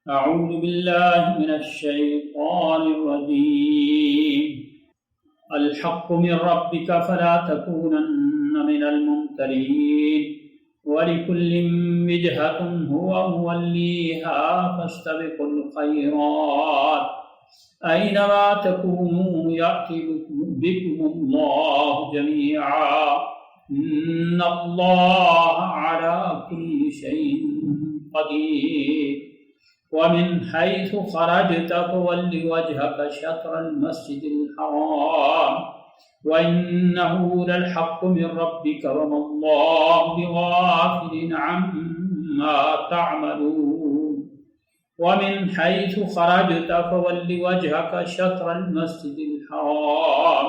أعوذ بالله من الشيطان الرجيم الحق من ربك فلا تكونن من الممترين ولكل وجهة هو موليها فاستبقوا الخيرات أينما تكونوا يأتي بكم الله جميعا إن الله على كل شيء قدير ومن حيث خرجت فول وجهك شطر المسجد الحرام وإنه للحق من ربك وما الله بغافل عما تعملون ومن حيث خرجت فول وجهك شطر المسجد الحرام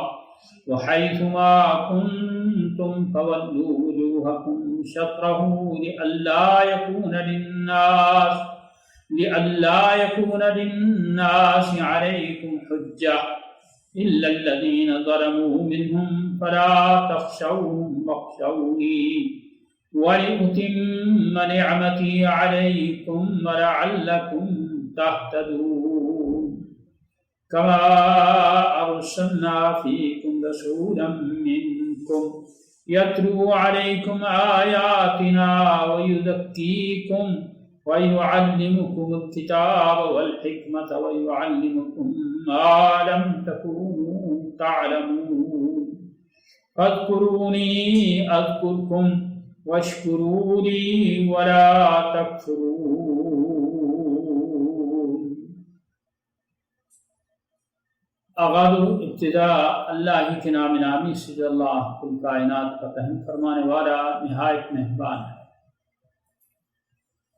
وحيث ما كنتم فولوا وجوهكم شطره لئلا يكون للناس عليكم حجة إلا الذين ظلموا منهم فلا تخشوهم واخشوني ولأتم نعمتي عليكم ولعلكم تهتدون كما أرسلنا فيكم رسولا منكم يتلو عليكم آياتنا ويزكيكم ويعلمكم الكتاب والحكمة ويعلمكم ما لم تكونوا تعلمون فاذكروني أذكركم واشكروا لي ولا تكفرون. آغاز ابتدا اللہ ہی کے نام نامی سے جو اللہ کل کائنات کا رحم فرمانے والا نہایت مہربان ہے.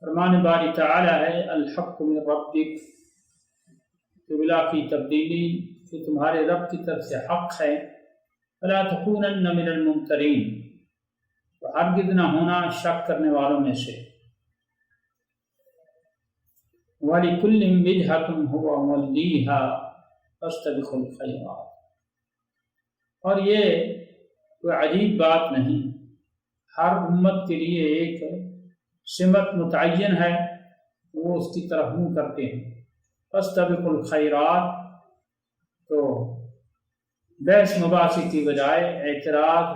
فرمان باری تعالی ہے الحق من ربک، قبلہ کی تبدیلی کہ تمہارے رب کی طرف سے حق ہے. فلا تکونن من الممترین، تو ہرگز نہ ہونا شک کرنے والوں میں سے. وَلِكُلٍّ وِجْهَةٌ هُوَ مُوَلِّيهَا فَاسْتَبِقُوا الْخَيْرَاتِ. اور یہ کوئی عجیب بات نہیں، ہر امت کے لیے ایک سمت متعین ہے، وہ اس کی طرف منہ کرتے ہیں. فَاسْتَبِقُوا الْخَيْرَاتِ، تو بحث مباحثے کی بجائے، اعتراض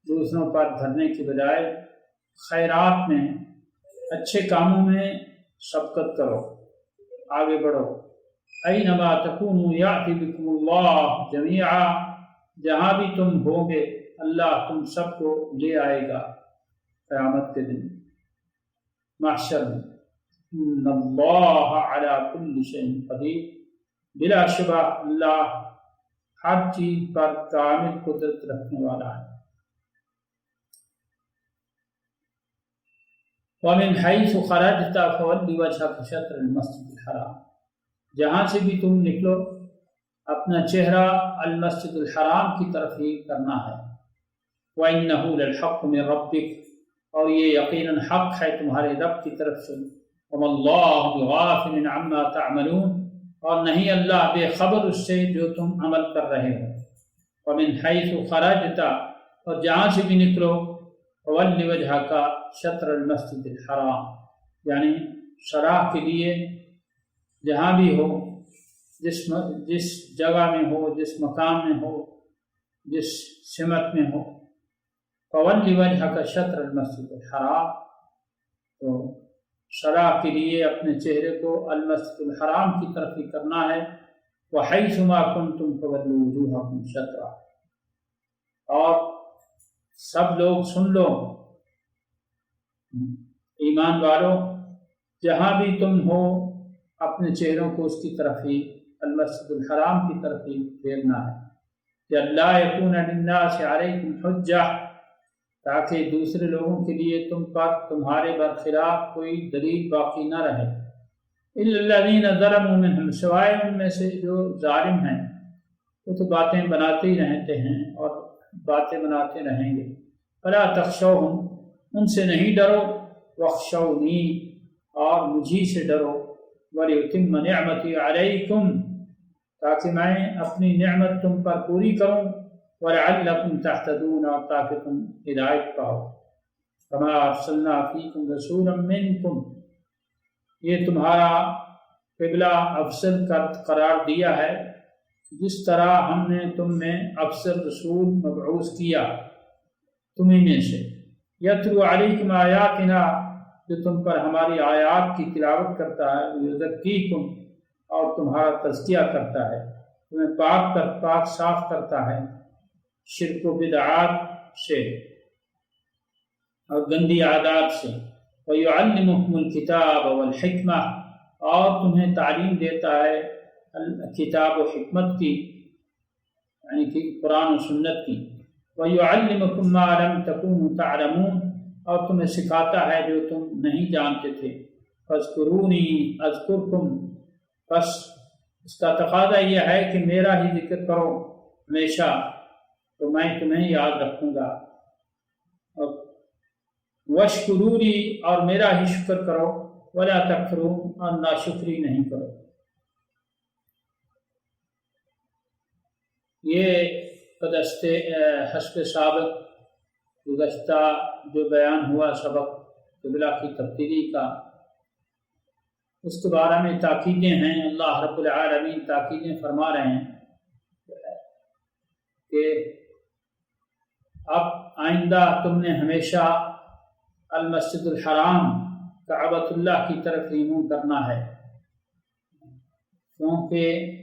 دوسروں پر دھرنے کی بجائے خیرات میں، اچھے کاموں میں سبقت کرو، آگے بڑھو. اینما تکونوا یأتی بکم اللہ جمیعا، جہاں بھی تم ہوگے اللہ تم سب کو لے آئے گا قیامت کے دن محشر میں. ان اللہ علی کل شیء قدیر، بلا شبہ اللہ ہر چیز پر کامل قدرت رکھنے والا ہے. ومن حیث خرجت فول وجہک شطر المسجد الحرام، جہاں سے بھی تم نکلو اپنا چہرہ المسجد الحرام کی طرف ہی کرنا ہے. وَإِنَّهُ لَلْحَقُّ مِن رَبِّكَ، اور یہ یقیناً حق ہے تمہارے رب کی طرف سے. وَمَا اللَّهُ بِغَافِلٍ عَمَّا تَعْمَلُونَ، اور نہیں اللہ بے خبر اس سے جو تم عمل کر رہے ہو. وَمِن حَيْثُ خَرَجْتَ، اور جہاں سے بھی نکلو فَوَلِّ وَجْهَكَ شطر المسجد الحرام، یعنی شرح کے لیے جہاں بھی ہو، جس جگہ میں ہو، جس مقام میں ہو، جس سمت میں ہو. فَوَلِّ وَجْهَكَ شطر المسجد الحرام، تو شرح کے لیے اپنے چہرے کو المسجد الحرام کی طرف ہی کرنا ہے. وَحَيْثُ مَا كُنْتُمْ فَوَلُّوا وُجُوهَكُمْ شَطْرَهُ، اور سب لوگ سن لو ایمان والو، جہاں بھی تم ہو اپنے چہروں کو اس کی طرف ہی المسجد الحرام کی طرف ہی پھیرنا ہے. کہ اللہ یکون للناس علیکم حجہ، تاکہ دوسرے لوگوں کے لیے تم پر تمہارے برخلاف کوئی دلیل باقی نہ رہے. الا الذین ظلموا منہم، سوائے ان میں سے جو ظالم ہیں، وہ تو باتیں بناتے ہی رہتے ہیں اور باتیں بناتے رہیں گے. فلا تخشوہم، ان سے نہیں ڈرو. واخشونی، اور مجھی سے ڈرو. وَلِأُتِمَّ نِعْمَتِي عَلَيْكُمْ، تاکہ میں اپنی نعمت تم پر پوری کروں. وَلَعَلَّكُمْ تَهْتَدُونَ، اور تاکہ تم ہدایت پاؤ. كَمَا أَرْسَلْنَا فِيكُمْ رَسُولًا مِّنْكُمْ، یہ تمہارا قبلہ افضل قرار دیا ہے جس طرح ہم نے تم میں افضل رسول مبعوث کیا تمہیں میں سے، یتلو علیکم آیاتنا، جو تم پر ہماری آیات کی تلاوت کرتا ہے، یزکیکم، اور تمہارا تزکیہ کرتا ہے، تمہیں پاک صاف کرتا ہے شرک و بدعات سے اور گندی عادات سے، وَيُعَلِّمُكُمُ الْكِتَابَ وَالْحِكْمَةَ، اور تمہیں تعلیم دیتا ہے کتاب و حکمت کی، یعنی کہ قرآن و سنت کی، وَيُعَلِّمُكُم مَّا لَمْ تَكُونُوا تَعْلَمُونَ، اور تمہیں سکھاتا ہے جو تم نہیں جانتے تھے، فَاذْكُرُونِي أَذْكُرْكُمْ، بس اس کا تقاضا یہ ہے کہ میرا ہی ذکر کرو ہمیشہ تو میں تمہیں یاد رکھوں گا، وَاشْكُرُونِي، اور میرا ہی شکر کرو، وَلَا تَكْفُرُونَ، اور ناشکری نہیں کرو۔ یہ حسب سابق گزشتہ جو بیان ہوا سبق قبلہ کی تبدیلی کا، اس کے بارے میں تاکیدیں ہیں۔ اللہ رب العالمین تاکیدیں فرما رہے ہیں کہ اب آئندہ تم نے ہمیشہ المسجد الحرام کعبۃ اللہ کی طرف ہی منہ کرنا ہے، کیونکہ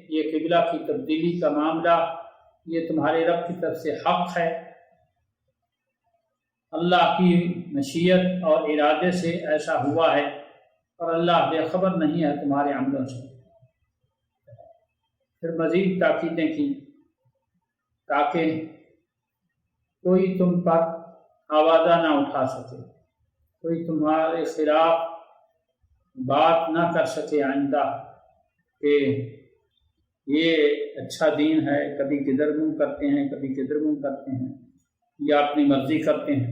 یہ قبلہ کی تبدیلی کا معاملہ یہ تمہارے رب کی طرف سے حق ہے، اللہ کی مشیت اور ارادے سے ایسا ہوا ہے، اور اللہ بے خبر نہیں ہے تمہارے عملوں سے۔ پھر مزید تاکیدیں کی تاکہ کوئی تم پر آوازہ نہ اٹھا سکے، کوئی تمہارے خلاف بات نہ کر سکے آئندہ کہ یہ اچھا دین ہے، کبھی کدھر منہ کرتے ہیں کبھی کدھر منہ کرتے ہیں، یا اپنی مرضی کرتے ہیں۔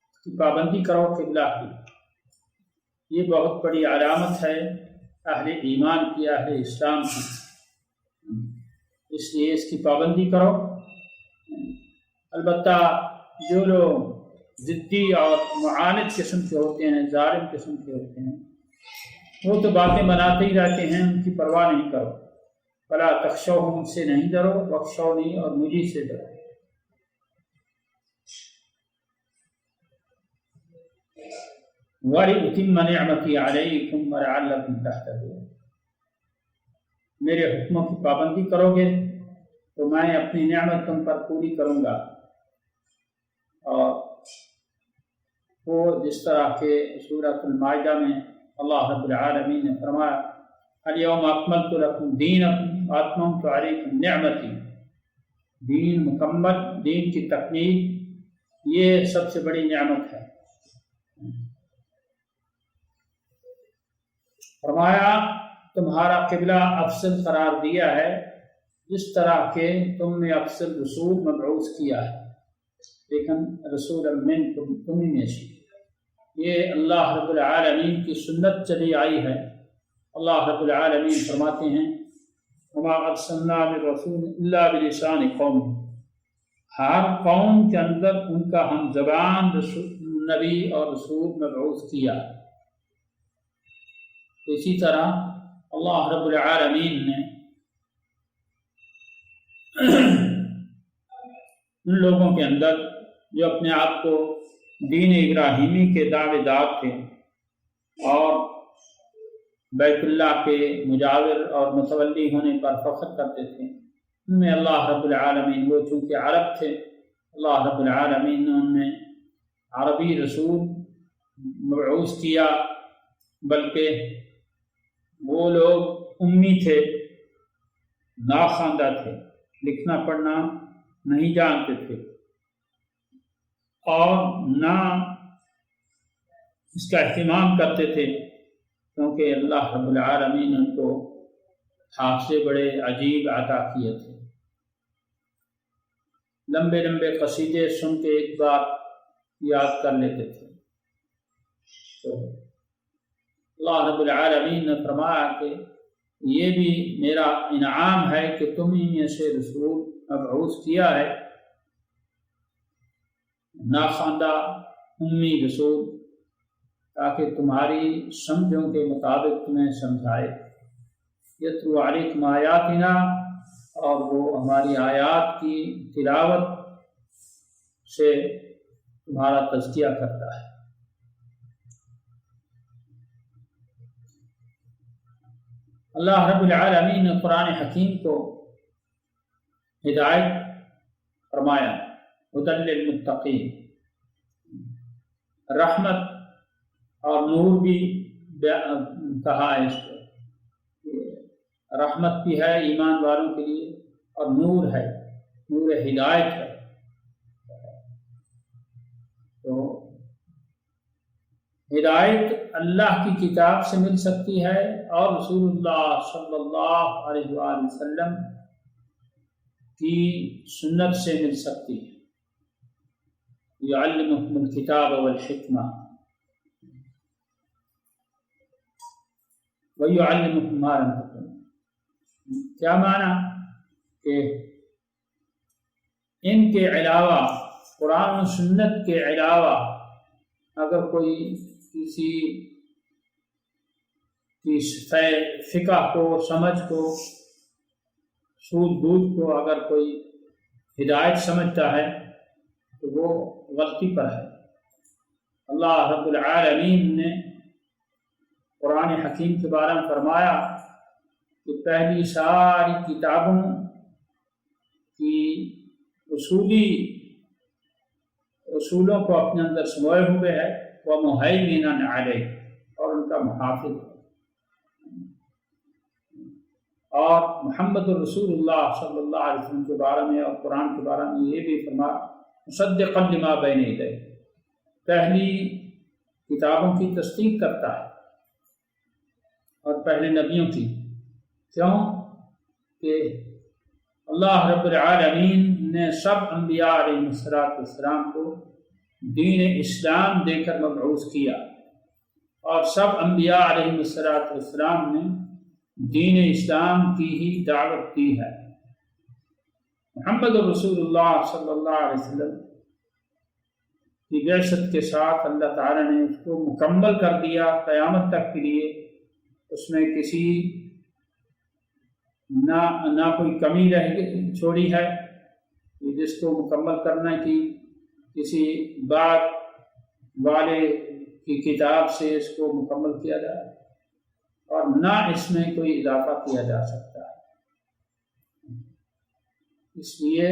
اس کی پابندی کرو قبلہ کی، یہ بہت بڑی علامت ہے اہل ایمان کی، اہل اسلام کی، اس لیے اس کی پابندی کرو۔ البتہ جو لوگ ضدی اور معاند قسم کے ہوتے ہیں، ظالم قسم کے ہوتے ہیں، وہ تو باتیں بناتے ہی رہتے ہیں، ان کی پرواہ نہیں کرو۔ فلا تخشوہم، ان سے نہیں ڈرو، واخشونی، اور مجھے سے ڈرو۔ وَلِأُتِمَّ نِعْمَتِي عَلَيْكُمْ وَلَعَلَّكُمْ تَهْتَدُونَ، میرے حکموں کی پابندی کرو گے تو میں اپنی نعمت تم پر پوری کروں گا، اور وہ جس طرح کہ سورۃ المعابدہ میں اللہ رب العالمین نے فرمایا اليوم اکملت لکم دینکم واتممت علیکم نعمتی، دین مکمل، دین کی تکمیل، یہ سب سے بڑی نعمت ہے۔ فرمایا تمہارا قبلہ افضل قرار دیا ہے جس طرح کہ تم نے افضل رسول مبعوث کیا ہے، لیکن رسول منکم، تمہیں میں سے، یہ اللہ رب العالمین کی سنت چلی آئی ہے۔ اللہ رب العالمین فرماتے ہیں وما ارسلنا من رسول الا بلسان قوم، ہر قوم کے اندر ان کا ہم زبان نبی اور رسول مبعوث کیا۔ اسی طرح اللہ رب العالمین نے ان لوگوں کے اندر جو اپنے آپ کو دین ابراہیمی کے دعوے دار تھے اور بیت اللہ کے مجاور اور متولی ہونے پر فخر کرتے تھے، ان میں اللہ رب العالمین، وہ چونکہ عرب تھے، اللہ رب العالمین نے ان میں عربی رسول مبعوث کیا، بلکہ وہ لوگ امی تھے، ناخواندہ تھے، لکھنا پڑھنا نہیں جانتے تھے، اور نہ اس کا اہتمام کرتے تھے، کیونکہ اللہ رب العالمین ان کو حافظے بڑے عجیب عطا کیے تھے۔ لمبے لمبے قصیدے سن کے ایک بار یاد کر لیتے تھے۔ تو اللہ رب العالمین نے فرمایا کہ یہ بھی میرا انعام ہے کہ تم ہی میں سے رسول مبعوث کیا ہے، ناخواندہ امی رسول، تاکہ تمہاری سمجھوں کے مطابق تمہیں سمجھائے۔ یتلو علیکم آیاتنا، اور وہ ہماری آیات کی تلاوت سے تمہارا تزکیہ کرتا ہے۔ اللہ رب العالمین نے قرآن حکیم کو ہدایت فرمایا، ھدی للمتقین، رحمت اور نور بھی کہا ہے اس کو، رحمت بھی ہے ایمان والوں کے لیے اور نور ہے، نور ہدایت ہے۔ تو ہدایت اللہ کی کتاب سے مل سکتی ہے اور رسول اللہ صلی اللہ علیہ وآلہ وسلم کی سنت سے مل سکتی ہے۔ یعلمکم الکتاب والحکمہ ویعلمکم ما لم تکونوا۔ کیا معنی کہ ان کے علاوہ، قرآن و سنت کے علاوہ اگر کوئی کسی کی فقہ کو، سمجھ کو، سوجھ بوجھ کو اگر کوئی ہدایت سمجھتا ہے تو وہ غلطی پر ہے۔ اللہ رب العالمین نے قرآن حکیم کے بارے میں فرمایا کہ پہلی ساری کتابوں کی اصولوں کو اپنے اندر سموئے ہوئے ہے، وَمُهَيْمِنًا عَلَيْهِ، اور ان کا محافظ ہے۔ اور محمد الرسول اللہ صلی اللہ علیہ وسلم کے بارے میں اور قرآن کے بارے میں یہ بھی فرمایا مصدقا لما بین یدیہ، پہلی کتابوں کی تصدیق کرتا ہے اور پہلے نبیوں کی۔ کیوں کہ اللہ رب العالمین نے سب انبیاء علیہ السلام کو دین اسلام دے کر مبعوث کیا، اور سب انبیاء علیہ السلام نے دین اسلام کی ہی دعوت دی ہے۔ محمد رسول اللہ صلی اللہ علیہ وسلم کی بعثت کے ساتھ اللہ تعالی نے اس کو مکمل کر دیا قیامت تک کے لیے۔ اس میں کسی نہ کوئی کمی چھوڑی ہے جس کو مکمل کرنے کی کسی بعد والے کی کتاب سے اس کو مکمل کیا جائے، اور نہ اس میں کوئی اضافہ کیا جا سکتا ہے۔ اس لیے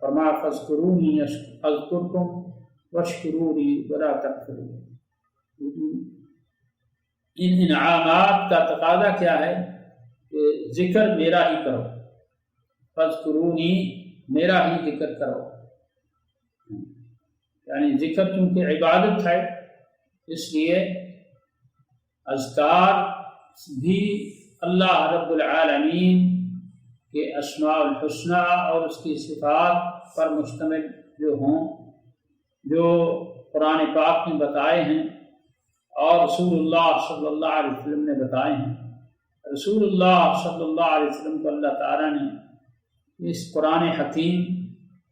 فرمایا فاذکرونی اذکرکم واشکروا لی ولا تکفرون۔ ان انعامات کا تقاضا کیا ہے کہ ذکر میرا ہی کرو، فاذکرونی میرا ہی ذکر کرو، یعنی ذکر چونکہ عبادت ہے اس لیے اذکار بھی اللہ رب العالمین کے اسماء الحسنہ اور اس کی صفات پر مشتمل جو ہوں، جو قرآن پاک میں بتائے ہیں اور رسول اللہ صلی اللہ علیہ وسلم نے بتائے ہیں۔ رسول اللہ صلی اللہ علیہ وسلم کو اللہ تعالیٰ نے اس قرآن حکیم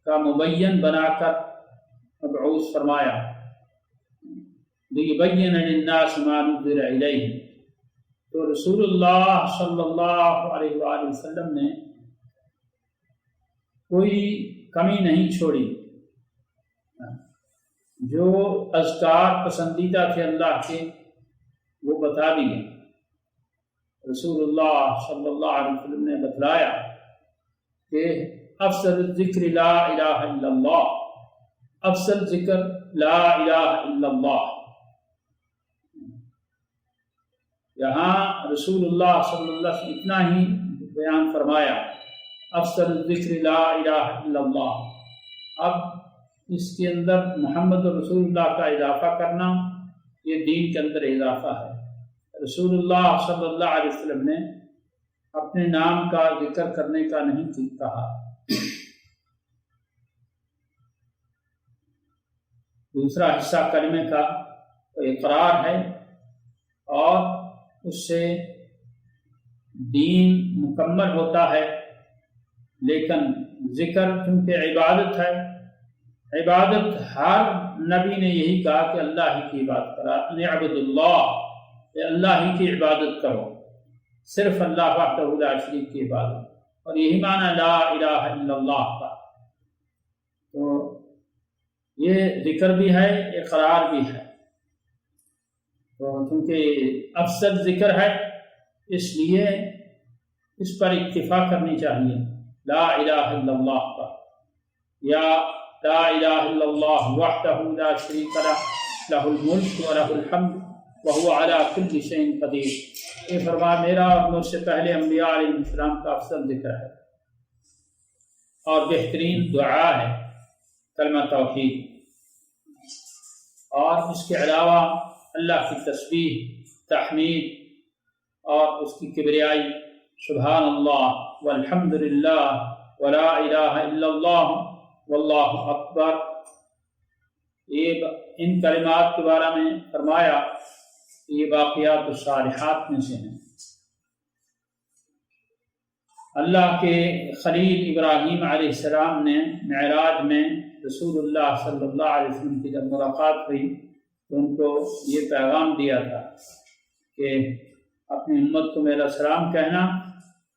کا مبین بنا کر مبعوث فرمایا، لِيُبَيِّنَ لِلنَّاسِ مَا نُزِّلَ إِلَيْهِمْ۔ تو رسول اللہ صلی اللہ علیہ وآلہ وسلم نے کوئی کمی نہیں چھوڑی، جو اذکار پسندیدہ تھے اللہ کے وہ بتا دیے۔ رسول اللہ صلی اللہ علیہ وسلم نے بتلایا کہ افضل الذکر لا الہ الا اللہ، افضل ذکر لا الہ الا اللہ۔ یہاں رسول اللہ صلی اللہ علیہ وسلم اتنا ہی بیان فرمایا، افضل الذکر لا الہ الا اللہ۔ اب اس کے اندر محمد رسول اللہ کا اضافہ کرنا یہ دین کے اندر اضافہ ہے۔ رسول اللہ صلی اللہ علیہ وسلم نے اپنے نام کا ذکر کرنے کا نہیں کہا۔ دوسرا حصہ کلمے کا اقرار ہے اور اس سے دین مکمل ہوتا ہے، لیکن ذکر چونکہ عبادت ہے عبادت ہر نبی نے یہی کہا کہ اللہ ہی کی عبادت کرا، اعبد اللہ، کہ اللہ ہی کی عبادت کرو، صرف اللہ وحدہ لا شریک کی عبادت، اور یہی معنی لا الہ الا اللہ کا۔ تو یہ ذکر بھی ہے، اقرار بھی ہے، تو کیونکہ افضل ذکر ہے اس لیے اس پر اکتفا کرنی چاہیے، لا الہ الا اللہ کا، یا لا الہ الا اللہ وحدہ لا شریک لہ، لہ الملک ولہ الحمد وہو علی کل شیء قدیر۔ یہ فرما میرا اور مجھ سے پہلے انبیاء علیہ السلام کا افضل ذکر ہے اور بہترین دعا ہے کلمہ توحید، اور اس کے علاوہ اللہ کی تسبیح، تحمید اور اس کی کبریائی، سبحان اللہ والحمد للہ ولا الہ الا اللہ واللہ اکبر۔ یہ ان کلمات کے بارے میں فرمایا کہ یہ باقیات الصالحات میں سے ہیں۔ اللہ کے خلیل ابراہیم علیہ السلام نے معراج میں رسول اللہ صلی اللہ علیہ وسلم کی جب ملاقات ہوئی تو ان کو یہ پیغام دیا تھا کہ اپنی امت کو میرا سلام کہنا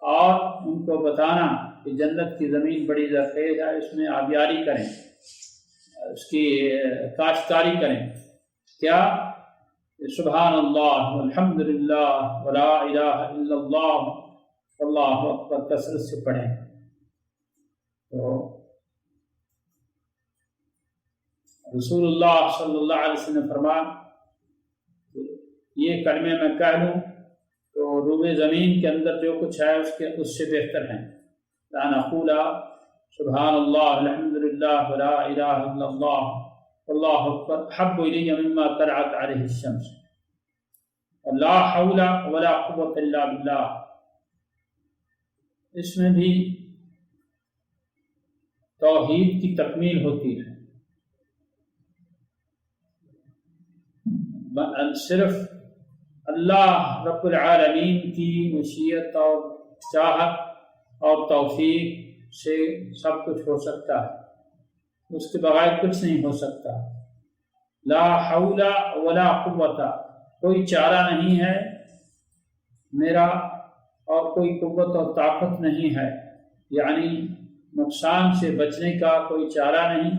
اور ان کو بتانا کہ جنت کی زمین بڑی زرخیز ہے، اس میں آبیاری کریں، اس کی کاشتکاری کریں۔ کیا؟ سبحان اللہ والحمد للہ ولا الہ الا اللہ واللہ اکبر کثرت سے پڑھیں۔ تو رسول اللہ صلی اللہ علیہ وسلم نے فرمایا یہ کلمے میں کہہ لوں تو روئے زمین کے اندر جو کچھ ہے اس سے بہتر ہیں، لا نقول سبحان اللہ الحمد للہ ولا الہ الا اللہ واللہ اکبر احب الی مما طلعت علیہ الشمس، لا حول ولا قوۃ الا باللہ۔ اس میں بھی توحید کی تکمیل ہوتی ہے، صرف اللہ رب العالمین کی مشیت اور چاہت اور توفیق سے سب کچھ ہو سکتا ہے، اس کے بغیر کچھ نہیں ہو سکتا۔ لا حول ولا قوت، کوئی چارہ نہیں ہے میرا اور کوئی قوت اور طاقت نہیں ہے، یعنی نقصان سے بچنے کا کوئی چارہ نہیں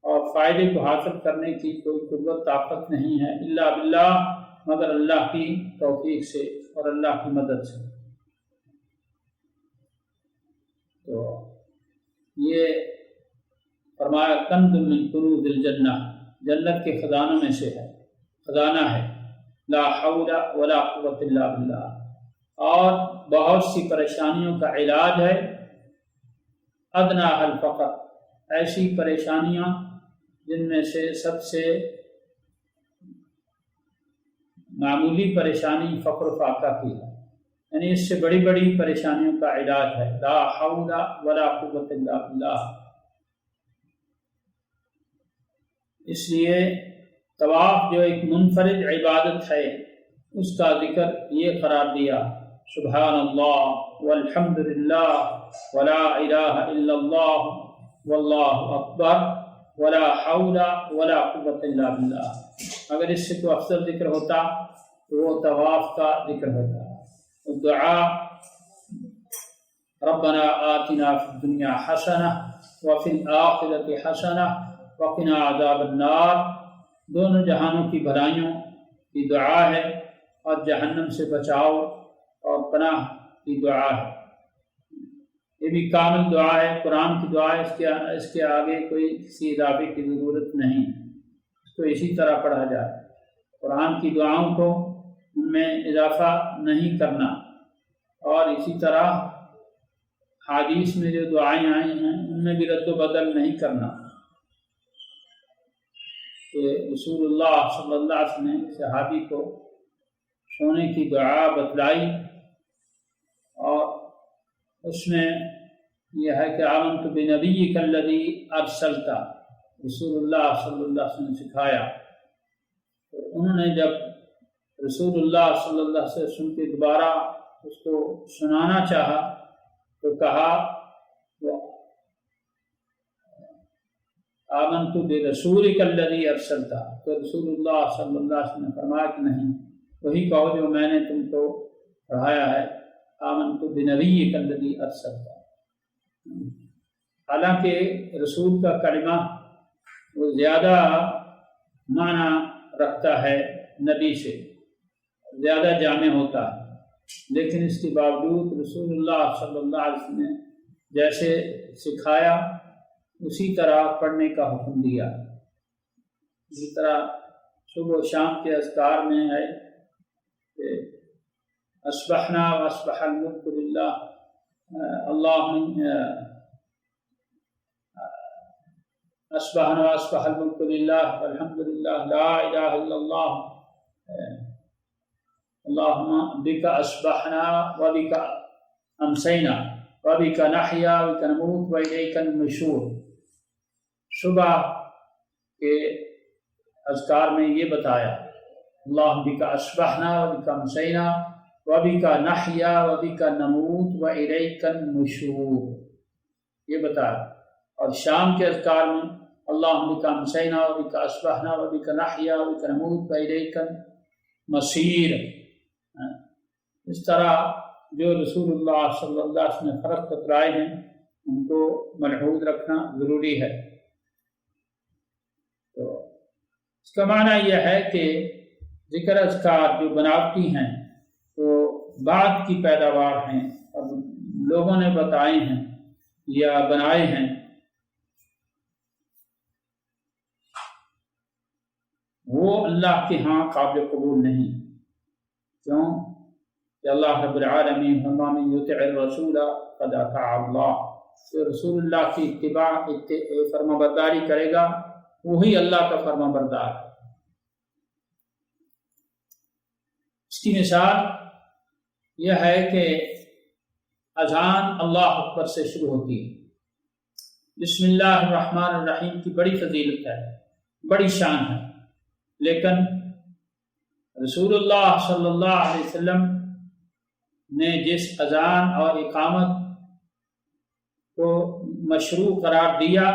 اور فائدے کو حاصل کرنے کی کوئی قوت طاقت نہیں ہے الا باللہ، مگر اللہ کی توفیق سے اور اللہ کی مدد سے۔ تو یہ فرمایا کنز من کنوز الجنہ، جنت کے خزانوں میں سے ہے، خزانہ ہے، لا حول ولا قوت الا باللہ۔ اور بہت سی پریشانیوں کا علاج ہے، ادنیٰ الفقر، ایسی پریشانیاں جن میں سے سب سے معمولی پریشانی فقر و فاقہ کی ہے، یعنی اس سے بڑی بڑی پریشانیوں کا علاج ہے، لا حول ولا قوت الا باللہ۔ اس لیے طواف جو ایک منفرد عبادت ہے اس کا ذکر یہ قرار دیا، سبحان اللہ والحمد للہ ولا الہ الا اللہ واللہ اکبر ولا حول ولا قوت الا باللہ۔ اگر اس سے کوئی افضل ذکر ہوتا تو وہ طواف کا ذکر ہوتا۔ دعا ربنا آتنا فی الدنیا حسنہ وفی الآخرۃ حسنہ وقنا عذاب النار، دونوں جہانوں کی بھلائیوں کی دعا ہے اور جہنم سے بچاؤ اور پناہ کی دعا ہے۔ یہ بھی کامل دعا ہے، قرآن کی دعا ہے، اس کے آگے کوئی کسی اضافے کی ضرورت نہیں، اس کو اسی طرح پڑھا جائے۔ قرآن کی دعاؤں کو ان میں اضافہ نہیں کرنا، اور اسی طرح حدیث میں جو دعائیں آئی ہیں ان میں بھی رد و بدل نہیں کرنا۔ کہ رسول اللہ صلی اللہ علیہ وسلم نے صحابی کو سونے کی دعا بتلائی، اور اس میں یہ ہے کہ آمنت بنبیک الذی ارسلت، رسول اللہ صلی اللہ علیہ وسلم نے سکھایا۔ تو انہوں نے جب رسول اللہ صلی اللہ علیہ وسلم کے دوبارہ اس کو سنانا چاہا تو کہا آمنت برسولک الذی ارسلت، تو رسول اللہ صلی اللہ علیہ وسلم نے فرمایا کہ نہیں، وہی کہو جو میں نے تم کو پڑھایا ہے، آمنت بنبیک الذی ارسلت۔ حالانکہ رسول کا کلمہ وہ زیادہ معنی رکھتا ہے نبی سے، زیادہ جامع ہوتا ہے، لیکن اس کے باوجود رسول اللہ صلی اللہ علیہ وسلم نے جیسے سکھایا اسی طرح پڑھنے کا حکم دیا۔ اسی طرح صبح و شام کے اذکار میں ہے کہ اصبحنا واصبح الملک للہ، اصبحنا واصبح الملک للہ والحمد للہ لا الہ الا اللہ، اللہم بک اصبحنا وبک امسینا وبک نحیا وبک نموت والیک النشور۔ صبح کے اذکار میں یہ بتایا اللہم بک اصبحنا وبک امسینا وبک نحیا وبک نموت والیک النشور، یہ بتایا۔ اور شام کے اذکار میں اللہم بک امسینا وبک اصبحنا وبک نحیا وبک نموت والیک المصیر۔ اس طرح جو رسول اللہ صلی اللہ علیہ وسلم نے فرق بتلائے ہیں ان کو ملحوظ رکھنا ضروری ہے۔ تو اس کا معنی یہ ہے کہ ذکر اذکار جو بناوٹی ہیں تو بعد کی پیداوار ہیں اور لوگوں نے بتائے ہیں یا بنائے ہیں، وہ اللہ کے ہاں قابل قبول نہیں۔ کیوں کہ اللہ رب العالمین من یطع الرسول قد اطاع اللہ، جو رسول اللہ کی اتباع فرما برداری کرے گا وہی اللہ کا فرما بردار ہے۔ اس کی مثال یہ ہے کہ اذان اللہ اکبر سے شروع ہوتی ہے۔ بسم اللہ الرحمن الرحیم کی بڑی فضیلت ہے، بڑی شان ہے، لیکن رسول اللہ صلی اللہ علیہ وسلم نے جس اذان اور اقامت کو مشروع قرار دیا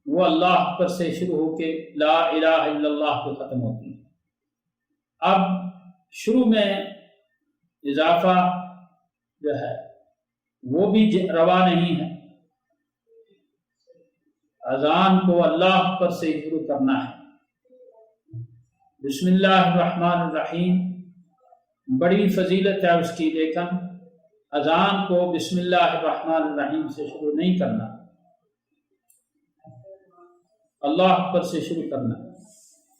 وہ اللہ اکبر سے شروع ہو کے لا الہ الا اللہ پہ ختم ہوتی ہے۔ اب شروع میں اضافہ جو ہے وہ بھی روا نہیں ہے، اذان کو اللہ اکبر سے شروع کرنا ہے۔ بسم اللہ الرحمن الرحیم بڑی فضیلت ہے اس کی، لیکن اذان کو بسم اللہ الرحمن الرحیم سے شروع نہیں کرنا، اللہ اکبر سے شروع کرنا۔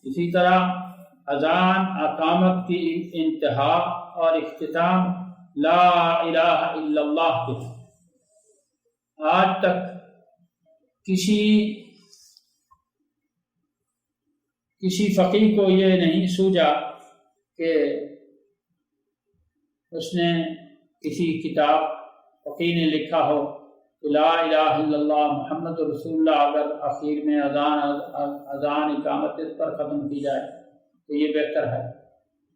اسی طرح اذان اقامت کی انتہا اور اختتام لا الہ الا اللہ کے۔ آج تک کسی فقیہ کو یہ نہیں سوجا کہ اس نے کسی کتاب فقیہ نے لکھا ہو کہ لا الہ الا اللہ محمد رسول اللہ اگر اخیر میں اذان اقامت اس پر ختم کی جائے تو یہ بہتر ہے۔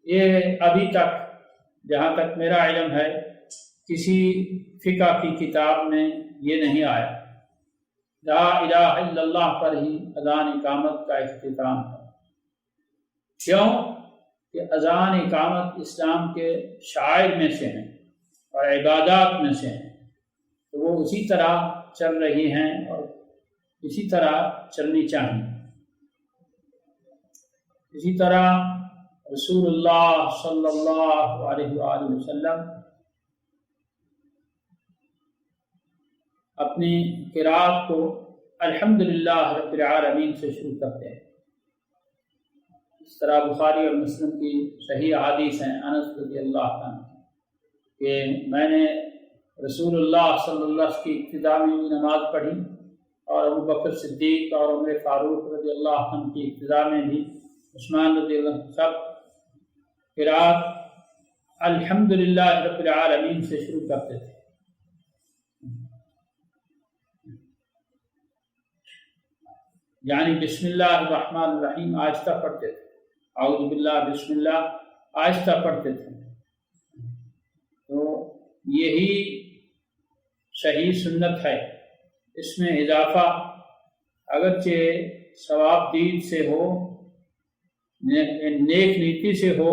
یہ ابھی تک جہاں تک میرا علم ہے کسی فقہ کی کتاب میں یہ نہیں آیا، لا الہ الا اللہ پر ہی اذان اقامت کا اختتام ہے۔ کیوں کہ اذان اقامت اسلام کے شعائر میں سے ہیں اور عبادات میں سے ہیں، تو وہ اسی طرح چل رہی ہیں اور اسی طرح چلنی چاہیے۔ اسی طرح رسول اللہ صلی اللہ علیہ وآلہ وسلم اپنی قرات کو الحمدللہ رب العالمین سے شروع کرتے ہیں۔ اس طرح بخاری اور مسلم کی صحیح احادیث ہیں انس رضی اللہ عنہ کہ میں نے رسول اللہ صلی اللہ علیہ وسلم کی ابتدا میں بھی نماز پڑھی اور ابو بکر صدیق اور عمر فاروق رضی اللہ عنہ کی ابتدا میں بھی، عثمان رضی اللہ عنہ، سب قرات الحمدللہ رب العالمین سے شروع کرتے تھے۔ یعنی بسم اللہ الرحمن الرحیم آہستہ پڑھتے تھے، اعوذ باللہ بسم اللہ آہستہ پڑھتے تھے۔ تو یہی صحیح سنت ہے، اس میں اضافہ اگرچہ ثواب دید سے ہو، نیک نیتی سے ہو،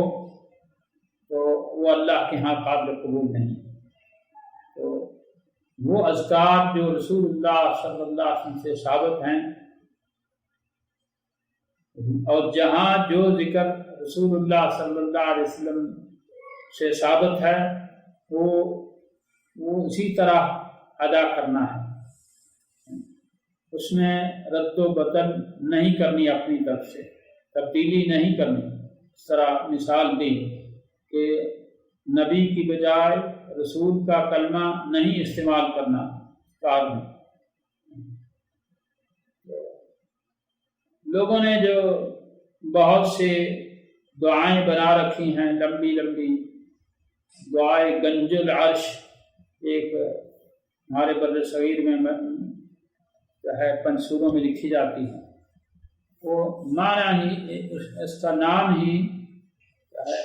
تو وہ اللہ کے ہاں قابل قبول نہیں۔ تو وہ اذکار جو رسول اللہ صلی اللہ علیہ وسلم سے ثابت ہیں، اور جہاں جو ذکر رسول اللہ صلی اللہ علیہ وسلم سے ثابت ہے وہ اسی طرح ادا کرنا ہے، اس میں رد و بدل نہیں کرنی، اپنی طرف سے تبدیلی نہیں کرنی۔ اس طرح مثال دی کہ نبی کی بجائے رسول کا کلمہ نہیں استعمال کرنا کار میں۔ لوگوں نے جو بہت سے دعائیں بنا رکھی ہیں، لمبی لمبی دعائیں، گنج العرش ایک ہمارے بر صغیر میں جو ہے پنسوروں میں لکھی جاتی ہے، وہ معنی ہی اس کا نام ہی جو ہے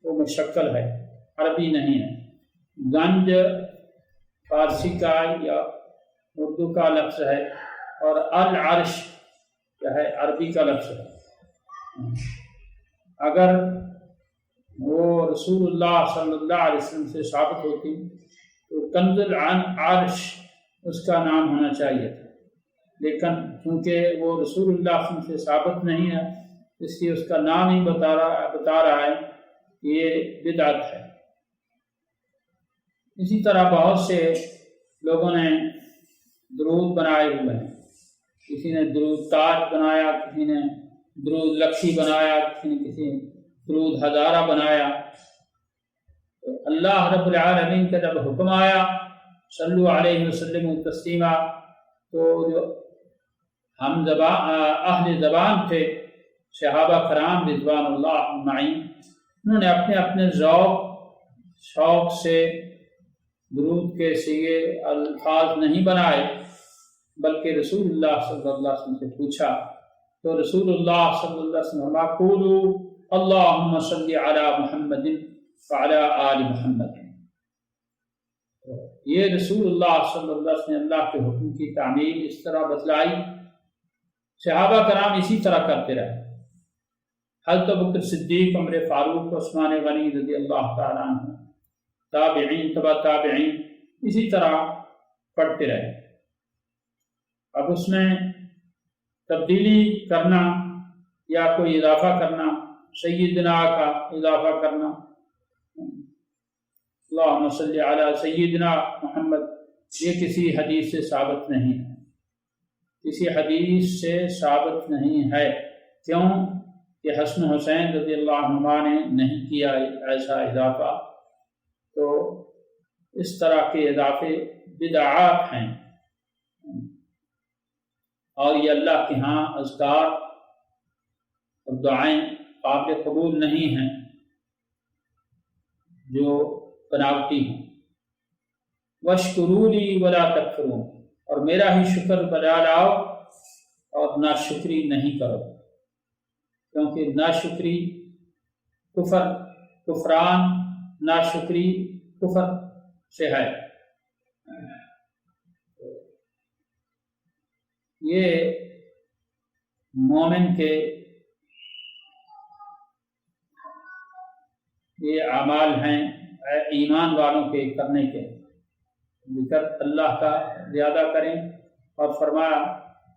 وہ مشکل ہے، عربی نہیں ہے۔ گنج فارسی کا یا اردو کا لفظ ہے، اور العرش جو ہے عربی کا لفظ ہے۔ اگر وہ رسول اللہ صلی اللہ علیہ وسلم سے ثابت ہوتی تو کنز العرش اس کا نام ہونا چاہیے تھا، لیکن چونکہ وہ رسول اللہ صلی اللہ علیہ وسلم سے ثابت نہیں ہے، اس لیے اس کا نام ہی بتا رہا ہے کہ یہ بدعت ہے۔ اسی طرح بہت سے لوگوں نے درود بنائے ہوئے ہیں، کسی نے درود تاج بنایا، کسی نے درود لکھی بنایا، کسی نے درود ہزارہ بنایا۔ تو اللہ رب العالمین کا جب حکم آیا صلو علیہ وسلم تسلیما، تو جو ہم اہل زبان تھے صحابہ کرام رضوان اللہ اجمعین، انہوں نے اپنے اپنے ذوق شوق سے درود کے سیغے الفاظ نہیں بنائے، بلکہ رسول اللہ صلی اللہ علیہ وسلم سے پوچھا، تو رسول اللہ صلی اللہ علیہ وسلم قولوا اللہم صلی علی محمد وعلی آل محمد۔ یہ رسول اللہ صلی اللہ علیہ وسلم نے اللہ کے حکم کی تعمیل اس طرح بتلائی، صحابہ کرام اسی طرح کرتے رہے۔ حضرت ابوبکر صدیق، عمر فاروق، عثمان غنی رضی اللہ تعالیٰ عنہ، تابعین، تبع تابعین اسی طرح پڑھتے رہے۔ اب اس میں تبدیلی کرنا یا کوئی اضافہ کرنا، سیدنا کا اضافہ کرنا، اللہم صلی علی سیدنا محمد، یہ کسی حدیث سے ثابت نہیں ہے، کسی حدیث سے ثابت نہیں ہے۔ کیوں کہ حسن حسین رضی اللہ عنہ نے نہیں کیا ایسا اضافہ، تو اس طرح کے اضافے بدعات ہیں، اور یہ اللہ کے ہاں اذکار اور دعائیں قابل قبول نہیں ہیں جو بناوٹی ہیں۔ وَاشْكُرُوا لِي وَلَا تَكْفُرُونَ، اور میرا ہی شکر بجا لاؤ اور ناشکری نہیں کرو، کیونکہ ناشکری کفران ناشکری کفر سے ہے۔ یہ مومن کے یہ اعمال ہیں ایمان والوں کے کرنے کے، ذکر اللہ کا زیادہ کریں، اور فرمایا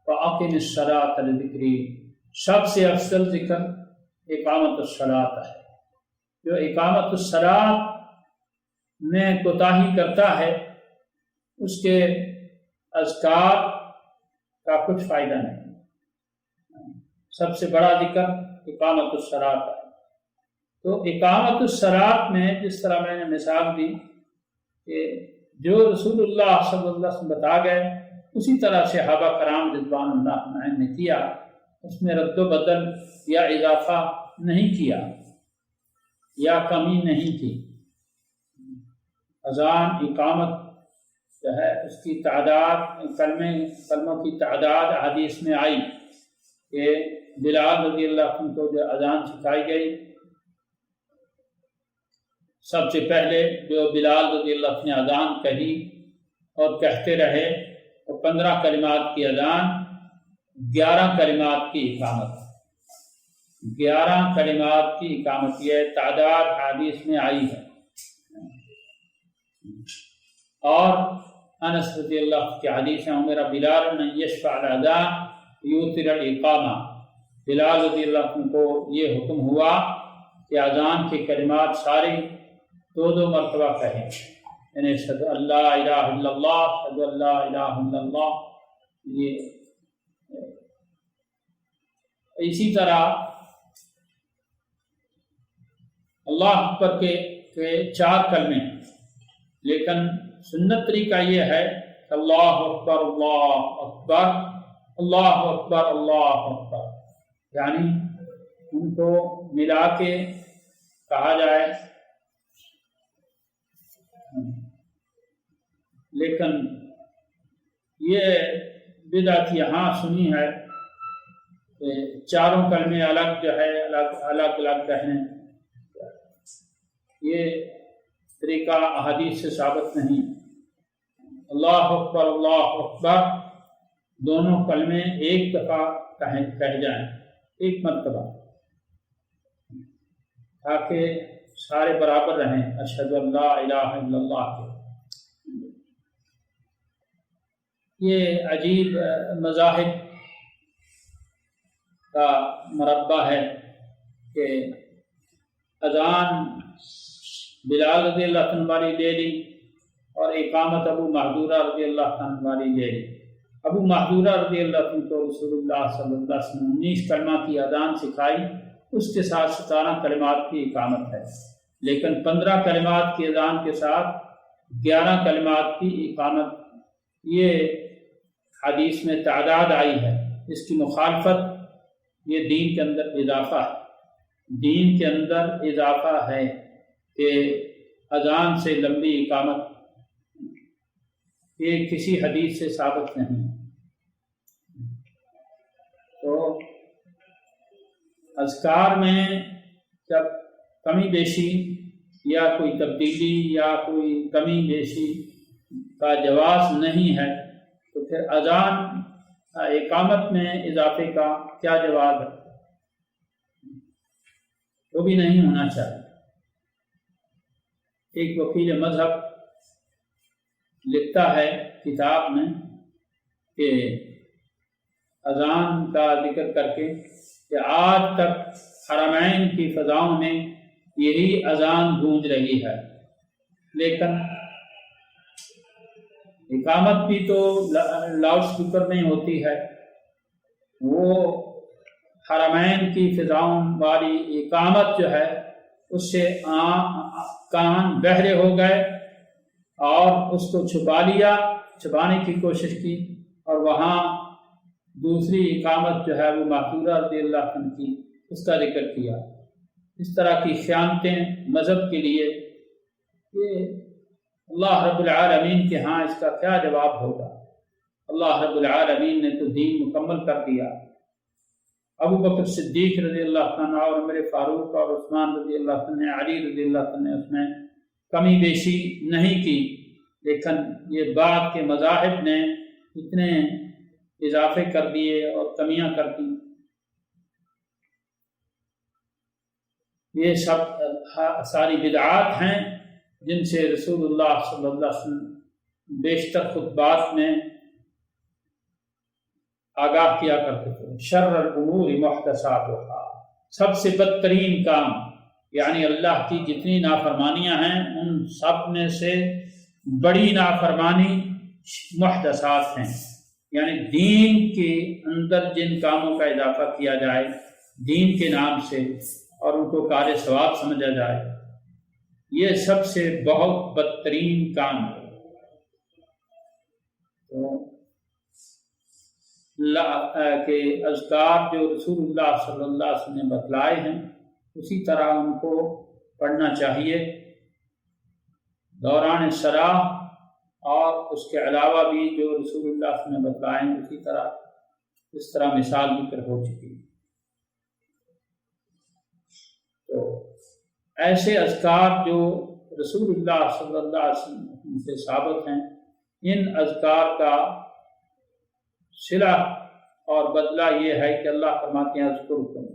وَأَقِمِ الصَّلَاةَ لِذِكْرِي، سب سے افضل ذکر اقامت الصلاۃ ہے۔ جو اقامت الصلاۃ میں کوتاہی کرتا ہے اس کے اذکار کا کچھ فائدہ نہیں۔ سب سے بڑا ذکر اقامت الصلاۃ ہے۔ تو اقامت الصلاۃ میں جس طرح میں نے مثال دی کہ جو رسول اللہ صلی اللہ علیہ وسلم بتا گئے اسی طرح صحابہ کرام رضوان اللہ عنہم نے کیا، اس میں رد و بدل یا اضافہ نہیں کیا یا کمی نہیں کی۔ اذان اقامت جو ہے اس کی تعداد، کلموں کی تعداد حدیث میں آئی کہ بلال رضی اللہ عنہ کو جو اذان سکھائی گئی، سب سے پہلے جو بلال رضی اللہ عنہ نے اذان کہی اور کہتے رہے، اور 15 کلمات کی اذان، 11 کلمات کی اقامت، 11 کلمات کی اقامت، یہ تعداد حدیث میں آئی ہے۔ اور انس رضی اللہ کی حدیث ہے، میرا بلال ان یشفع الاذان یوتر الاقامہ، بلال رضی اللہ عنہ کو یہ حکم ہوا کہ اذان کے کلمات ساری 2 مرتبہ کہیں، یعنی اشہد ان لا الہ الا اللہ، اشہد ان لا الہ الا اللہ۔ یہ اسی طرح اللہ اکبر کے 4 کلمے، لیکن سنت طریقہ یہ ہے کہ اللہ اکبر اللہ اکبر، اللہ اکبر اللہ اکبر، یعنی ان کو ملا کے کہا جائے۔ لیکن یہ بدعت یہاں سنی ہے کہ 4 کلمے الگ جو ہے الگ الگ کہنے، یہ طریقہ احادیث سے ثابت نہیں۔ اللہ اکبر اللہ اکبر دونوں کلمے ایک دفعہ کہہ جائیں، ایک مرتبہ، تاکہ سارے برابر رہیں اشہد ان لا الہ الا اللہ کے۔ یہ عجیب مذاہب کا مربع ہے کہ اذان بلال رضی اللہ عنہ والی لے لی اور اقامت ابو محذورہ رضی اللہ عنہ والی لے لی۔ ابو محذورہ رضی اللہ عنہ کو رسول اللہ صلی اللہ علیہ وسلم 19 کلمہ کی اذان سکھائی، اس کے ساتھ 17 کلمات کی اقامت ہے، لیکن 15 کلمات کی اذان کے ساتھ 11 کلمات کی اقامت، یہ حدیث میں تعداد آئی ہے۔ اس کی مخالفت یہ دین کے اندر اضافہ ہے، دین کے اندر اضافہ ہے کہ اذان سے لمبی اقامت، یہ کسی حدیث سے ثابت نہیں۔ تو اذکار میں جب کمی بیشی یا کوئی تبدیلی یا کوئی کمی بیشی کا جواز نہیں ہے تو پھر اذان اقامت میں اضافے کا کیا جواز ہے؟ وہ بھی نہیں ہونا چاہیے۔ ایک وکیل مذہب لکھتا ہے کتاب میں کہ اذان کا ذکر کر کے کہ آج تک حرمین کی فضاؤں میں یہی اذان گونج رہی ہے، لیکن اقامت بھی تو لاؤڈ اسپیکر نہیں ہوتی ہے، وہ حرمین کی فضاؤں والی اقامت جو ہے اس سے کان بہرے ہو گئے اور اس کو چھپانے کی کوشش کی، اور وہاں دوسری اقامت جو ہے وہ محذورہ رضی اللہ عنہ کی، اس کا ذکر کیا۔ اس طرح کی خیانتیں مذہب کے لیے، یہ اللہ رب العالمین کے ہاں اس کا کیا جواب ہوگا؟ اللہ رب العالمین نے تو دین مکمل کر دیا۔ ابو بکر صدیق رضی اللہ عنہ اور عمر فاروق اور عثمان رضی اللہ عنہ، علی رضی اللہ عنہ نے اس میں کمی بیشی نہیں کی، لیکن یہ بعد کے مذاہب نے اتنے اضافے کر دیے اور کمیاں کر دی۔ یہ سب ساری بدعات ہیں جن سے رسول اللہ صلی اللہ علیہ وسلم بیشتر خطبات میں آگاہ کیا کرتے تھے۔ شر الامور محدثاتها، سب سے بدترین کام، یعنی اللہ کی جتنی نافرمانیاں ہیں ان سب میں سے بڑی نافرمانی محدثات ہیں، یعنی دین کے اندر جن کاموں کا اضافہ کیا جائے دین کے نام سے اور ان کو کار ثواب سمجھا جائے، یہ سب سے بہت بدترین کام ہے۔ تو کہ اذکار جو رسول اللہ صلی اللہ علیہ وسلم نے بتلائے ہیں اسی طرح ان کو پڑھنا چاہیے دوران سرا، اور اس کے علاوہ بھی جو رسول اللہ صلی اللہ علیہ وسلم نے بتلائے ہیں اسی طرح، اس طرح مثال ذکر ہو چکی ہے۔ تو ایسے اذکار جو رسول اللہ صلی اللہ علیہ وسلم سے ثابت ہیں، ان اذکار کا صلہ اور بدلہ یہ ہے کہ اللہ فرماتے ہیں اذکرکم،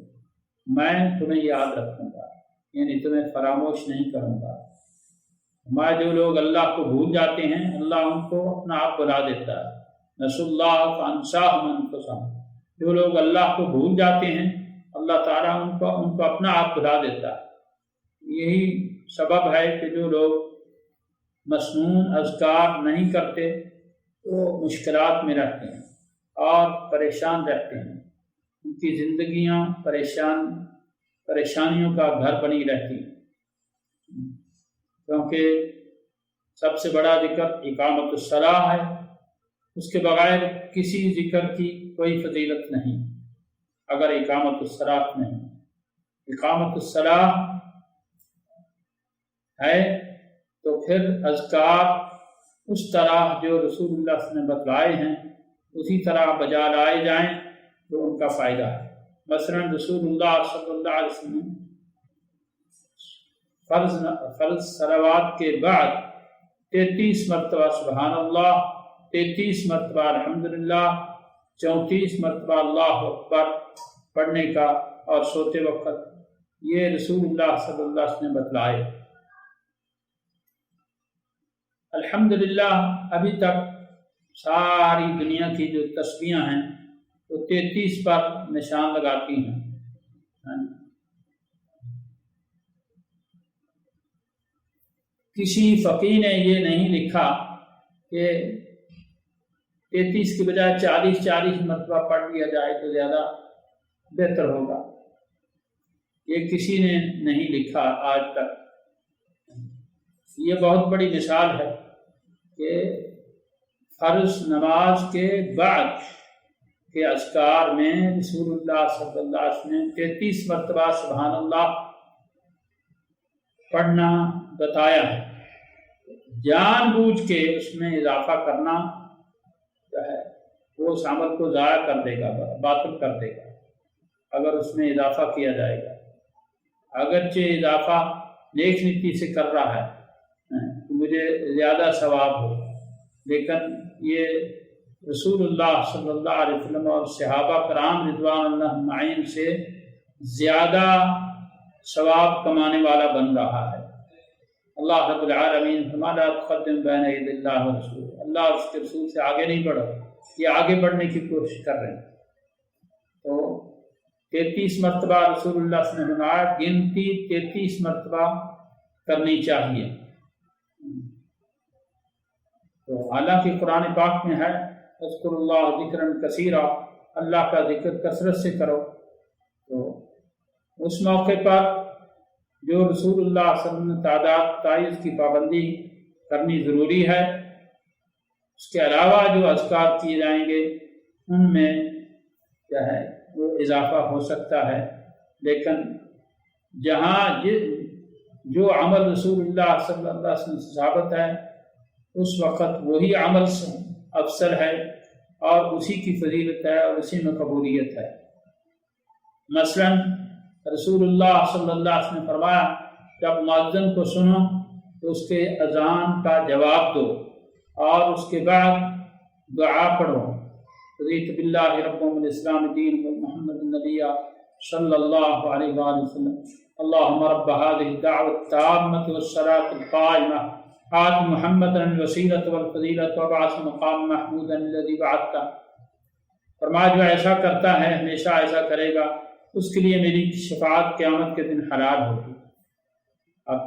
میں تمہیں یاد رکھوں گا، یعنی تمہیں فراموش نہیں کروں گا۔ جو لوگ اللہ کو بھول جاتے ہیں اللہ ان کو اپنا آپ بلا دیتا ہے، نسوا اللہ فانساہم انفسہم، جو لوگ اللہ کو بھول جاتے ہیں اللہ تعالیٰ ان کو اپنا آپ بلا دیتا ہے۔ یہی سبب ہے کہ جو لوگ مسنون اذکار نہیں کرتے وہ مشکلات میں رہتے ہیں اور پریشان رہتے ہیں، ان کی زندگیاں پریشانیوں کا گھر بنی رہتی ہیں، کیونکہ سب سے بڑا ذکر اقامت الصلاح ہے، اس کے بغیر کسی ذکر کی کوئی فضیلت نہیں۔ اگر اقامت الصلاح نہیں، اقامت الصلاح ہے تو پھر اذکار اس طرح جو رسول اللہ صلی اللہ علیہ وسلم نے بتلائے ہیں اسی طرح بجا لائے جائیں تو ان کا فائدہ ہے۔ مثلا رسول اللہ صلی اللہ علیہ وسلم فرض صلوات کے بعد 33 مرتبہ سبحان اللہ، 33 مرتبہ الحمدللہ، 34 مرتبہ اللہ اکبر پڑھنے کا اور سوتے وقت، یہ رسول اللہ صلی اللہ علیہ وسلم نے بتلائے۔ الحمدللہ ابھی تک ساری دنیا کی جو تسبیحاں ہیں وہ 33 پر نشان لگاتی ہیں۔ کسی فقیہ نے یہ نہیں لکھا کہ 33 کی بجائے 40 مرتبہ پڑھ لیا جائے تو زیادہ بہتر ہوگا، یہ کسی نے نہیں لکھا آج تک۔ یہ بہت بڑی مثال ہے کہ فرض نماز کے بعد کے اذکار میں رسول اللہ صلی اللہ علیہ وسلم نے 33 مرتبہ سبحان اللہ پڑھنا بتایا ہے۔ جان بوجھ کے اس میں اضافہ کرنا جو ہے وہ اس عمل کو ضائع کر دے گا، باطل کر دے گا اگر اس میں اضافہ کیا جائے گا۔ اگرچہ اضافہ نیک نیتی سے کر رہا ہے تو مجھے زیادہ ثواب ہو، لیکن یہ رسول اللہ صلی اللہ علیہ وسلم اور صحابہ کرام رضوان اللہ اجمعین سے زیادہ ثواب کمانے والا بن رہا ہے۔ اللہ رب العالمین ہمارا تقدم بین ید اللہ و رسول، اللہ اور اس کے رسول سے آگے نہیں بڑھو، یہ آگے بڑھنے کی کوشش کر رہے ہیں۔ تو 33 مرتبہ رسول اللہ صلی اللہ علیہ وسلم نے گنتی 33 مرتبہ کرنی چاہیے۔ تو حالانکہ قرآن پاک میں ہے اذکر اللہ ذکرا کثیرا، اللہ کا ذکر کثرت سے کرو، تو اس موقع پر جو رسول اللہ صلی اللہ علیہ وسلم تعداد کی پابندی کرنی ضروری ہے، اس کے علاوہ جو اذکار کیے جائیں گے ان میں کیا ہے وہ اضافہ ہو سکتا ہے، لیکن جہاں جو عمل رسول اللہ صلی اللہ علیہ وسلم سے ثابت ہے اس وقت وہی عمل افضل ہے اور اسی کی فضیلت ہے اور اسی میں قبولیت ہے۔ مثلا رسول اللہ صلی اللہ علیہ وسلم نے فرمایا جب مؤذن کو سنو تو اس کے اذان کا جواب دو اور اس کے بعد دعا پڑھو، رضیت باللہ رب الاسلام دین محمد النبی صلی اللہ علیہ وآلہ وسلم اللہم رب هذه الدعوة التامة والصلاة القائمة آت محمد الوسیلۃ والفضیلۃ وابعث مقام محمودا الذی بعثتہ۔ فرمایا جو ایسا کرتا ہے ہمیشہ ایسا کرے گا اس کے لیے میری شفاعت قیامت کے دن حلال ہوگی۔ اب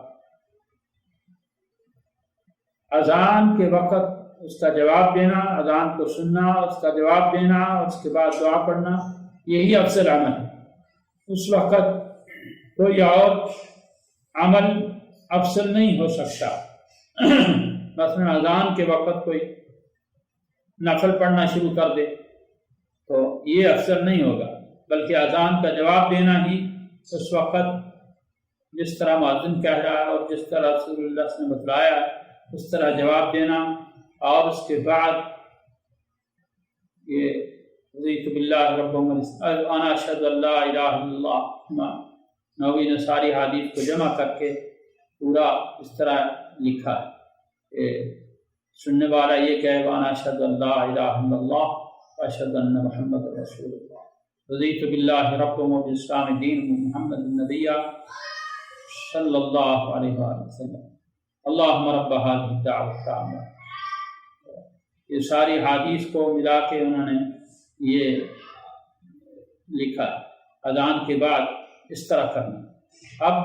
اذان کے وقت اس کا جواب دینا، اذان کو سننا، اس کا جواب دینا اور اس کے بعد دعا پڑھنا، یہی افضل عمل ہے۔ اس وقت کوئی اور عمل افضل نہیں ہو سکتا۔ مثلا اذان کے وقت کوئی نفل پڑھنا شروع کر دے تو یہ افضل نہیں ہوگا، بلکہ اذان کا جواب دینا ہی اس وقت جس طرح مؤذن کہہ رہا ہے اور جس طرح رسول اللہ صلی اللہ علیہ وسلم نے بتلایا ہے اس طرح جواب دینا، اور اس کے بعد یہ رضیت باللہ رب انا اشہد ان لا الہ الا اللہ، نووی نے ساری حدیث کو جمع کر کے پورا اس طرح لکھا ہے کہ سننے والا یہ کہے وانا اشہد ان لا الہ الا اللہ واشهد ان محمد رسول اللہ رضیت باللہ ربا وبالاسلام دین محمد النبی صلی اللہ علیہ وآلہ وسلم اللہم رب هذه الدعوة التامة. یہ ساری حدیث کو ملا کے انہوں نے یہ لکھا اذان کے بعد اس طرح کرنا. اب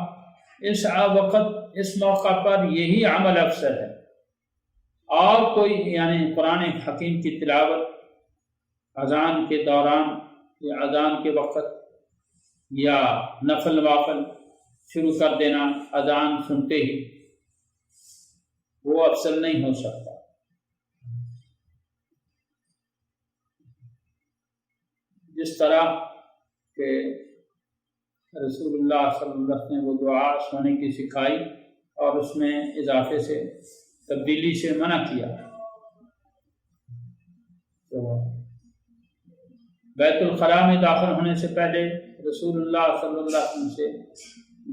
اس وقت اس موقع پر یہی عمل افضل ہے، اور کوئی یعنی قرآن حکیم کی تلاوت اذان کے دوران یا اذان کے وقت یا نفل وافل شروع کر دینا اذان سنتے ہی، وہ افضل نہیں ہو سکتا. جس طرح کہ رسول اللہ صلی اللہ علیہ وسلم نے وہ دعا سونے کی سکھائی اور اس میں اضافے سے تبدیلی سے منع کیا. تو بیت الخلاء میں داخل ہونے سے پہلے رسول اللہ صلی اللہ علیہ وسلم سے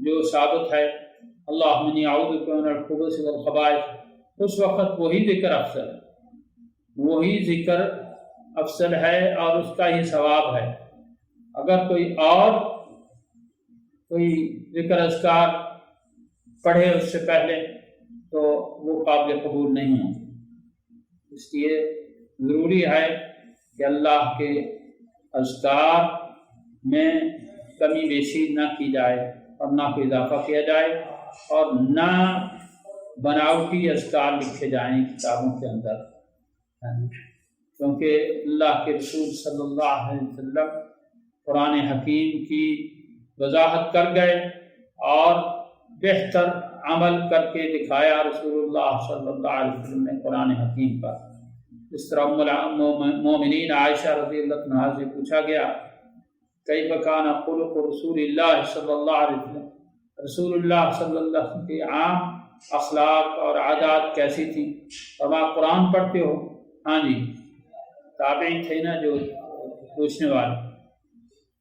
جو ثابت ہے اللہم انی اعوذ بک من الخبث والخبائث، اس وقت وہی ذکر افضل ہے، وہی ذکر افضل ہے اور اس کا ہی ثواب ہے. اگر کوئی اور کوئی ذکر اذکار پڑھے اس سے پہلے تو وہ قابل قبول نہیں ہے. اس لیے ضروری ہے کہ اللہ کے اذکار میں کمی بیشی نہ کی جائے اور نہ کوئی اضافہ کیا جائے اور نہ بناوٹی اذکار لکھے جائیں کتابوں کے اندر، کیونکہ اللہ کے رسول صلی اللہ علیہ وسلم قرآن حکیم کی وضاحت کر گئے اور بہتر عمل کر کے دکھایا رسول اللہ صلی اللہ علیہ وسلم نے قرآن حکیم پر. اس طرح ام المومنین عائشہ رضی اللہ عنہا سے پوچھا گیا کیف کان خلق رسول اللہ صلی اللہ علیہ وسلم، رسول اللہ صلی اللہ علیہ وسلم کی عام اخلاق اور عادات کیسی تھیں؟ فرمایا قرآن پڑھتے ہو؟ ہاں جی. تابعی تھے نا جو پوچھنے والے.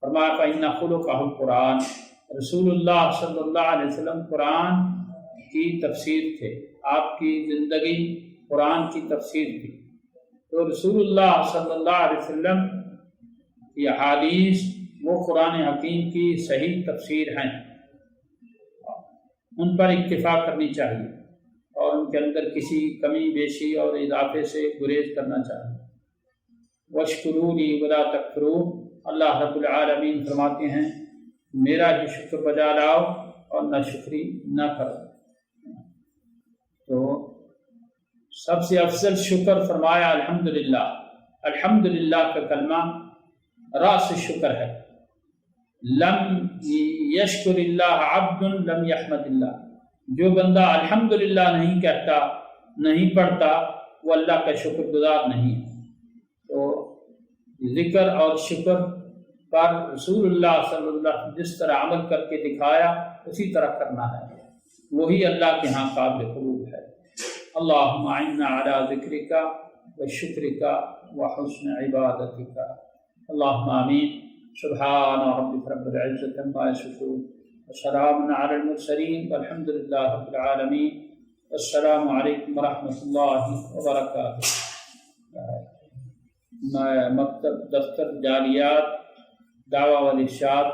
فرمایا فإن خلقہ القرآن، رسول اللہ صلی اللہ علیہ وسلم قرآن کی تفسیر تھے، آپ کی زندگی قرآن کی تفسیر تھی. تو رسول اللہ صلی اللہ علیہ وسلم کی احادیث وہ قرآن حکیم کی صحیح تفسیر ہیں، ان پر اکتفا کرنی چاہیے اور ان کے اندر کسی کمی بیشی اور اضافے سے گریز کرنا چاہیے. واشکرونی ولا تکفرون، اللہ رب العالمین فرماتے ہیں میرا ہی شکر بجا لاؤ اور نہ شکری نہ کرو. تو سب سے افضل شکر فرمایا الحمدللہ. الحمدللہ کا کلمہ راس شکر ہے. لم یشکر اللہ عبد لم یحمد اللہ، جو بندہ الحمدللہ نہیں کہتا نہیں پڑھتا وہ اللہ کا شکر گزار نہیں ہے. تو ذکر اور شکر پر رسول اللہ صلی اللہ علیہ وسلم جس طرح عمل کر کے دکھایا اسی طرح کرنا ہے، وہی اللہ کے ہاں قابل قبول ہے. اللہم اعنا علی ذکرک وشکرک وحسن عبادتک. اللہم آمین. سبحان ربک رب العزۃ عما یصفون وسلام علی المرسلین والحمد للہ رب العالمین. السلام علیکم ورحمۃ اللہ وبرکاتہ. مکتب دفتر جالیات دعوہ والارشاد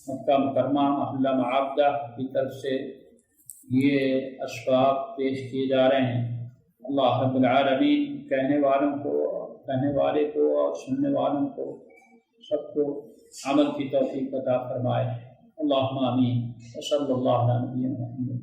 مکہ مکرمہ محلہ المعابدہ کی طرف سے یہ اسباب پیش کیے جا رہے ہیں. اللہ رب العالمین کہنے والے کو اور سننے والوں کو سب کو عمل کی توفیق عطا فرمائے. اللہم آمین. وصلی اللہ علیہ وسلم.